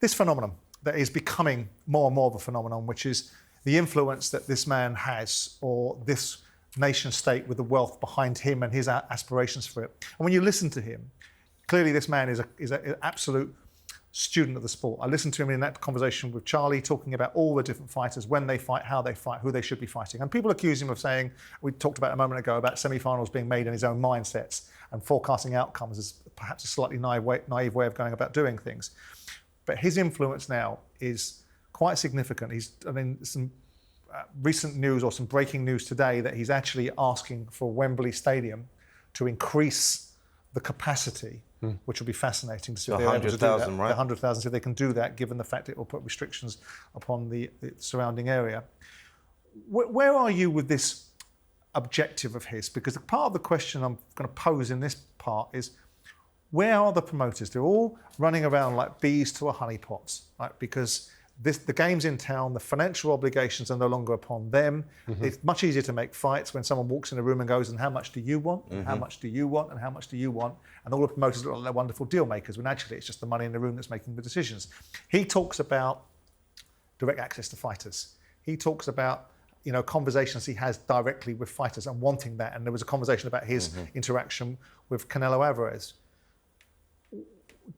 this phenomenon that is becoming more and more of a phenomenon, which is the influence that this man has, or this nation state with the wealth behind him and his aspirations for it. And when you listen to him, clearly this man is an absolute student of the sport. I listened to him in that conversation with Charlie, talking about all the different fighters, when they fight, how they fight, who they should be fighting. And people accuse him of saying, we talked about a moment ago about semi-finals being made in his own mindsets and forecasting outcomes as perhaps a slightly naive way of going about doing things. But his influence now is quite significant. Some recent news, or some breaking news today, that he's actually asking for Wembley Stadium to increase the capacity, which will be fascinating to see if they're able to do that. 100,000, right? 100,000, if they can do that, given the fact it will put restrictions upon the surrounding area. Where are you with this objective of his? Because part of the question I'm going to pose in this part is, where are the promoters? They're all running around like bees to a honeypot, right? Because the game's in town, the financial obligations are no longer upon them. It's much easier to make fights when someone walks in a room and goes, and how much do you want? And how much do you want? And how much do you want? And all the promoters look like they're wonderful deal makers, when actually it's just the money in the room that's making the decisions. He talks about direct access to fighters. He talks about, conversations he has directly with fighters and wanting that. And there was a conversation about his interaction with Canelo Alvarez.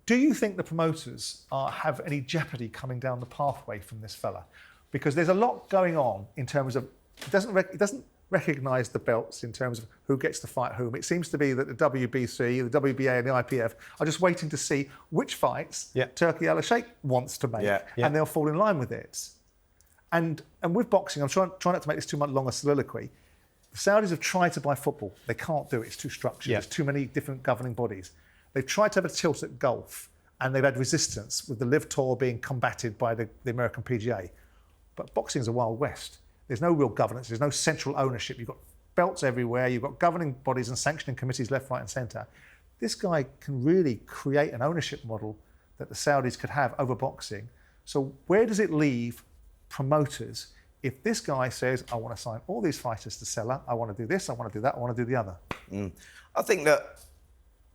Do you think the promoters have any jeopardy coming down the pathway from this fella? Because there's a lot going on in terms of, it doesn't recognise the belts in terms of who gets to fight whom. It seems to be that the WBC, the WBA and the IPF are just waiting to see which fights Turki Alalshikh wants to make, and they'll fall in line with it. And with boxing, I'm trying not to make this too much longer soliloquy. The Saudis have tried to buy football. They can't do it. It's too structured. There's too many different governing bodies. They've tried to have a tilt at golf, and they've had resistance with the Live Tour being combated by the American PGA. But boxing is a wild west. There's no real governance. There's no central ownership. You've got belts everywhere. You've got governing bodies and sanctioning committees left, right and centre. This guy can really create an ownership model that the Saudis could have over boxing. So where does it leave promoters if this guy says, I want to sign all these fighters to Sella, I want to do this, I want to do that, I want to do the other? I think that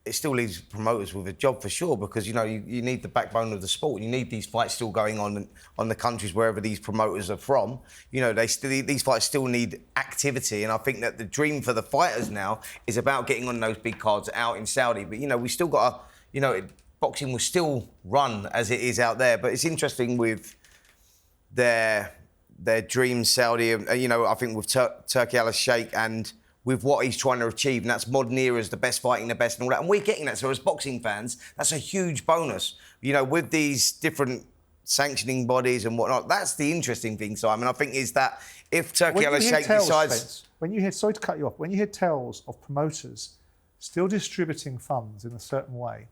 it still leaves promoters with a job for sure, because you need the backbone of the sport. You need these fights still going on the countries wherever these promoters are from. These fights still need activity, and I think that the dream for the fighters now is about getting on those big cards out in Saudi. But we still got boxing will still run as it is out there. But it's interesting with their dream Saudi. I think with Turki Alalshikh and with what he's trying to achieve, and that's modern eras, the best fighting, the best and all that. And we're getting that. So as boxing fans, that's a huge bonus. With these different sanctioning bodies and whatnot, that's the interesting thing, Simon. I think is that if Turki Alalshikh decides... sorry to cut you off, when you hear tales of promoters still distributing funds in a certain way,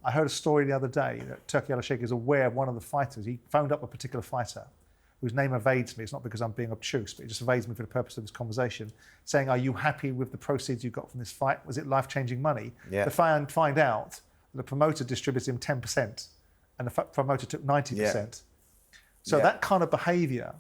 I heard a story the other day that Turki Alalshikh is aware of one of the fighters. He phoned up a particular fighter whose name evades me. It's not because I'm being obtuse, but it just evades me for the purpose of this conversation, saying, are you happy with the proceeds you got from this fight? Was it life-changing money? Yeah. The find out the promoter distributed him 10% and the promoter took 90%. So that kind of behaviour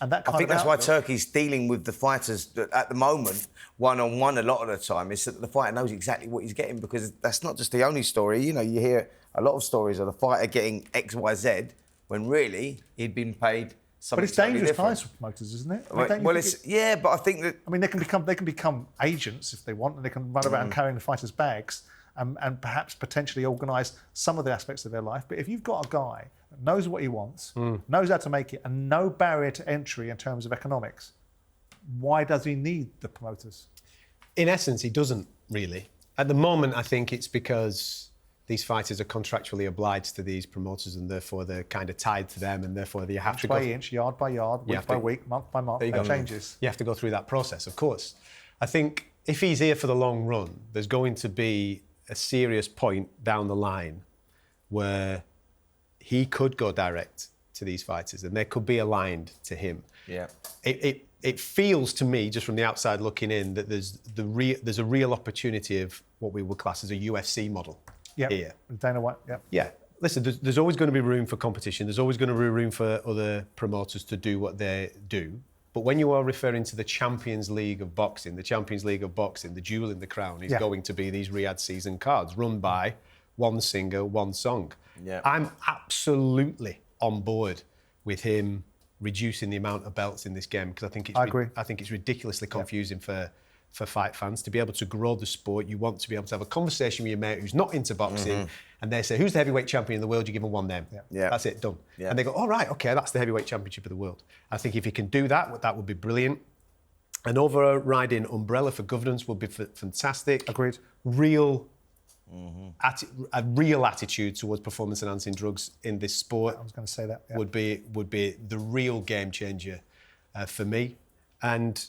and that kind of I think that's why Turkey's dealing with the fighters at the moment, one-on-one a lot of the time, is that the fighter knows exactly what he's getting, because that's not just the only story. You hear a lot of stories of the fighter getting X, Y, Z when really he'd been paid... But it's dangerous times for promoters, isn't it? But I think that... they can become agents if they want, and they can run around carrying the fighters' bags and perhaps potentially organise some of the aspects of their life. But if you've got a guy that knows what he wants, knows how to make it, and no barrier to entry in terms of economics, why does he need the promoters? In essence, he doesn't really. At the moment, I think it's because these fighters are contractually obliged to these promoters, and therefore they're kind of tied to them, and therefore they have to go... Inch by inch, yard by yard, week by week, month by month, that changes. You have to go through that process, of course. I think if he's here for the long run, there's going to be a serious point down the line where he could go direct to these fighters, and they could be aligned to him. Yeah. It feels to me, just from the outside looking in, that there's a real opportunity of what we would class as a UFC model. Here. Dana White, Yeah. Listen, there's always going to be room for competition. There's always going to be room for other promoters to do what they do. But when you are referring to the Champions League of boxing, the jewel in the crown is going to be these Riyadh season cards run by one singer, one song. Yeah. I'm absolutely on board with him reducing the amount of belts in this game, because I agree. I think it's ridiculously confusing for fight fans. To be able to grow the sport, you want to be able to have a conversation with your mate who's not into boxing, and they say, who's the heavyweight champion in the world? You give them one name. Yeah. That's it, done. Yeah. And they go, all right, okay, that's the heavyweight championship of the world. I think if he can do that, that would be brilliant. An overriding umbrella for governance would be fantastic. Agreed. A real attitude towards performance-enhancing drugs in this sport. I was going to say that. Yeah. Would be the real game changer for me, and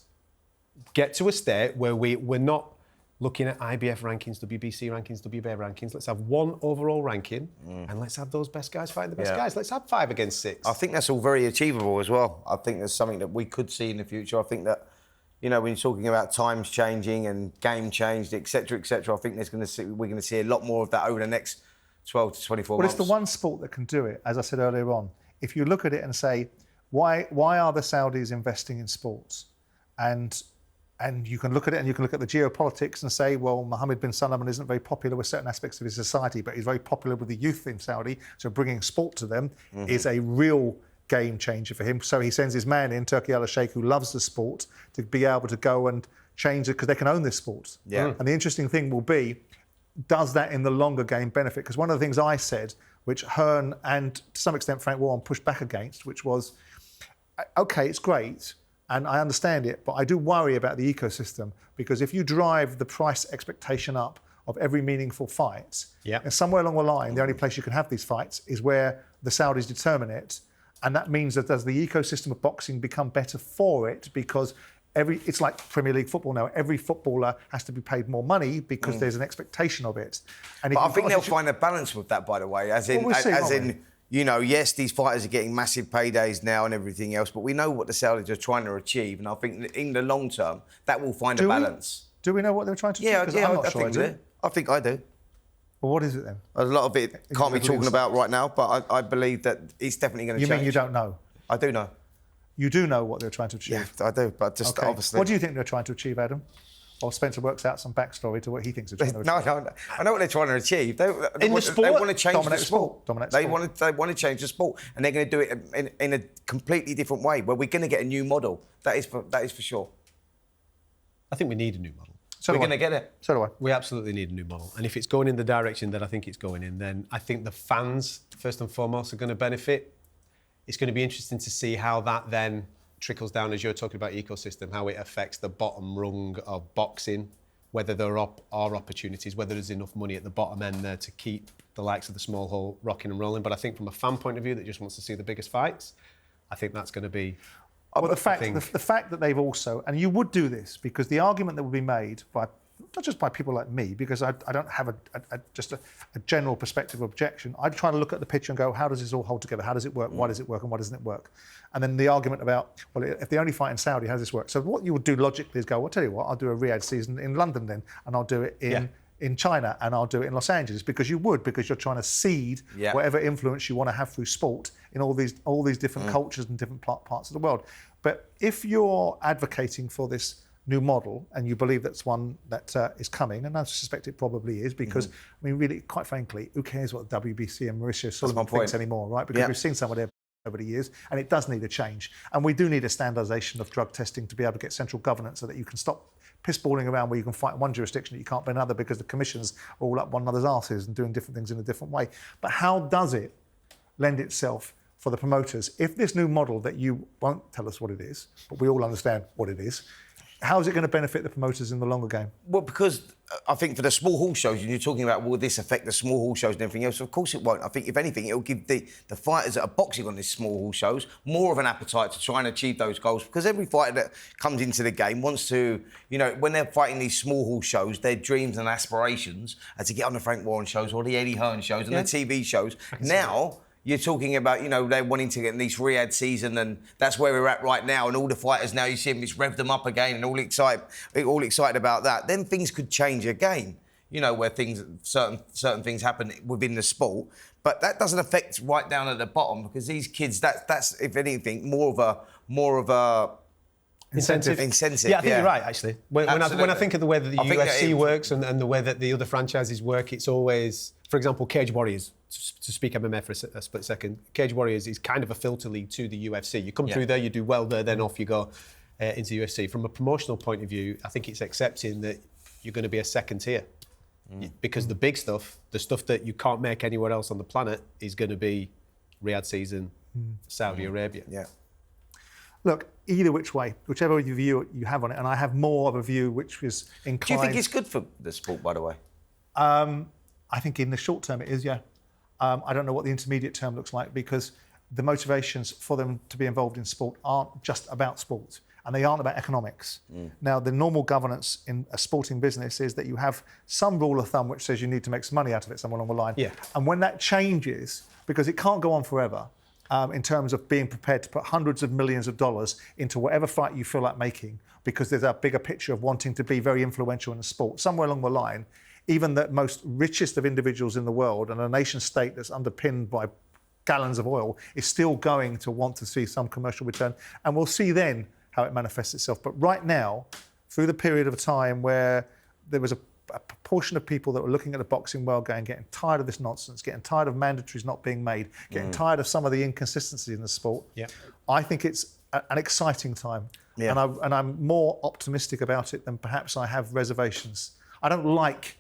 get to a state where we're not looking at IBF rankings, WBC rankings, WBA rankings. Let's have one overall ranking, and let's have those best guys fighting the best guys. Let's have 5 against 6. I think that's all very achievable as well. I think there's something that we could see in the future. I think that, you know, when you're talking about times changing and game changed, etc., I think we're going to see a lot more of that over the next 12 to 24 months. Well, it's the one sport that can do it, as I said earlier on. If you look at it and say, why are the Saudis investing in sports? And you can look at it and you can look at the geopolitics and say, well, Mohammed bin Salman isn't very popular with certain aspects of his society, but he's very popular with the youth in Saudi. So bringing sport to them is a real game changer for him. So he sends his man in, Turki Alalshikh, who loves the sport, to be able to go and change it because they can own this sport. Yeah. And the interesting thing will be, does that in the longer game benefit? Because one of the things I said, which Hearn and to some extent Frank Warren pushed back against, which was, okay, it's great, and I understand it, but I do worry about the ecosystem, because if you drive the price expectation up of every meaningful fight, and somewhere along the line, the only place you can have these fights is where the Saudis determine it, and that means that does the ecosystem of boxing become better for it, because it's like Premier League football now. Every footballer has to be paid more money because there's an expectation of it. And but I think they'll find a balance with that, by the way, you know, yes, these fighters are getting massive paydays now and everything else, but we know what the Saudis are trying to achieve, and I think in the long term, that will find a balance. Do we know what they're trying to achieve? Yeah, I'm not sure I do. I think I do. Well, what is it then? A lot of it can't be talking about right now, but I believe that it's definitely going to change. You mean you don't know? I do know. You do know what they're trying to achieve? Yeah, I do, but just obviously... What do you think they're trying to achieve, Adam? Or Spencer works out some backstory to what he thinks they're trying to achieve. No, I know what they're trying to achieve. They want to change the sport. They want to change the sport, and they're going to do it in a completely different way, where we're going to get a new model. That is for sure. I think we need a new model. So we're going to get it. So do I. We absolutely need a new model. And if it's going in the direction that I think it's going in, then I think the fans, first and foremost, are going to benefit. It's going to be interesting to see how that then trickles down, as you're talking about ecosystem, how it affects the bottom rung of boxing, whether there are opportunities, whether there's enough money at the bottom end there to keep the likes of the small hole rocking and rolling. But I think from a fan point of view that just wants to see the biggest fights, I think that's going to be... Well, the fact that they've also, and you would do this, because the argument that would be made by, not just by people like me, because I don't have just a general perspective of objection. I'd try to look at the picture and go, how does this all hold together? How does it work? Why does it work and why doesn't it work? And then the argument about, well, if they only fight in Saudi, how does this work? So what you would do logically is go, well, I'll tell you what, I'll do a Riyadh season in London then, and I'll do it in China, and I'll do it in Los Angeles, because you're trying to seed whatever influence you want to have through sport in all these different cultures and different parts of the world. But if you're advocating for this new model, and you believe that's one that is coming, and I suspect it probably is, because, I mean, really, quite frankly, who cares what the WBC and Mauricio Sullivan thinks anymore, right? Because we've seen some of their over the years, and it does need a change. And we do need a standardisation of drug testing to be able to get central governance so that you can stop piss-balling around where you can fight in one jurisdiction that you can't in another, because the commissions are all up one another's arses and doing different things in a different way. But how does it lend itself for the promoters, if this new model that you won't tell us what it is, but we all understand what it is, how is it going to benefit the promoters in the longer game? Well, because I think for the small hall shows, and you're talking about, will this affect the small hall shows and everything else? Of course it won't. I think, if anything, it'll give the fighters that are boxing on these small hall shows more of an appetite to try and achieve those goals, because every fighter that comes into the game wants to, you know, when they're fighting these small hall shows, their dreams and aspirations are to get on the Frank Warren shows or the Eddie Hearn shows and the TV shows. Now... You're talking about, you know, they're wanting to get in this Riyadh season, and that's where we're at right now. And all the fighters now, you see them, it's revved them up again, and all excited about that. Then things could change again, you know, where certain things happen within the sport. But that doesn't affect right down at the bottom, because these kids, that's if anything, more of a Incentive. Yeah, I think you're right, actually. When I think of the way that the UFC works and the way that the other franchises work, it's always for example, Cage Warriors, to speak MMA for a split second, Cage Warriors is kind of a filter league to the UFC. You come through there, you do well there, then off you go into the UFC. From a promotional point of view, I think it's accepting that you're going to be a second tier. Because the big stuff, the stuff that you can't make anywhere else on the planet, is going to be Riyadh season, Saudi Arabia. Yeah. Look, either which way, whichever view you have on it, and I have more of a view which is inclined... Do you think it's good for the sport, by the way? I think in the short term it is, yeah. I don't know what the intermediate term looks like, because the motivations for them to be involved in sport aren't just about sport, and they aren't about economics. Now, the normal governance in a sporting business is that you have some rule of thumb which says you need to make some money out of it somewhere along the line. Yeah. And when that changes, because it can't go on forever, in terms of being prepared to put hundreds of millions of dollars into whatever fight you feel like making, because there's a bigger picture of wanting to be very influential in the sport, somewhere along the line, even the most richest of individuals in the world and a nation state that's underpinned by gallons of oil is still going to want to see some commercial return. And we'll see then how it manifests itself. But right now, through the period of time where there was a proportion of people that were looking at the boxing world going, getting tired of this nonsense, getting tired of mandatories not being made, getting tired of some of the inconsistencies in the sport, I think it's an exciting time. Yeah. And I'm more optimistic about it than perhaps I have reservations. I don't like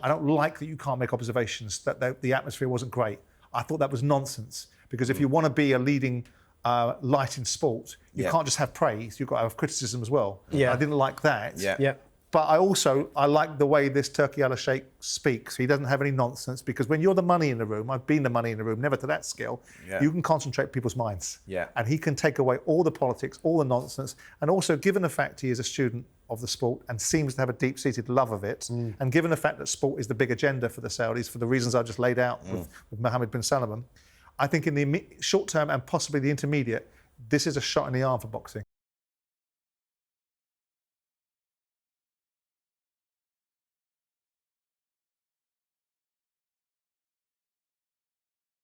I don't like that you can't make observations, that the atmosphere wasn't great. I thought that was nonsense, because if you want to be a leading light in sport, you can't just have praise, you've got to have criticism as well. I didn't like that. But I like the way this Turki Alalshikh speaks. He doesn't have any nonsense, because when you're the money in the room, I've been the money in the room, never to that scale, you can concentrate people's minds. And he can take away all the politics, all the nonsense. And also, given the fact he is a student of the sport and seems to have a deep-seated love of it, and given the fact that sport is the big agenda for the Saudis, for the reasons I just laid out with Mohammed bin Salman, I think in the short term and possibly the intermediate, this is a shot in the arm for boxing.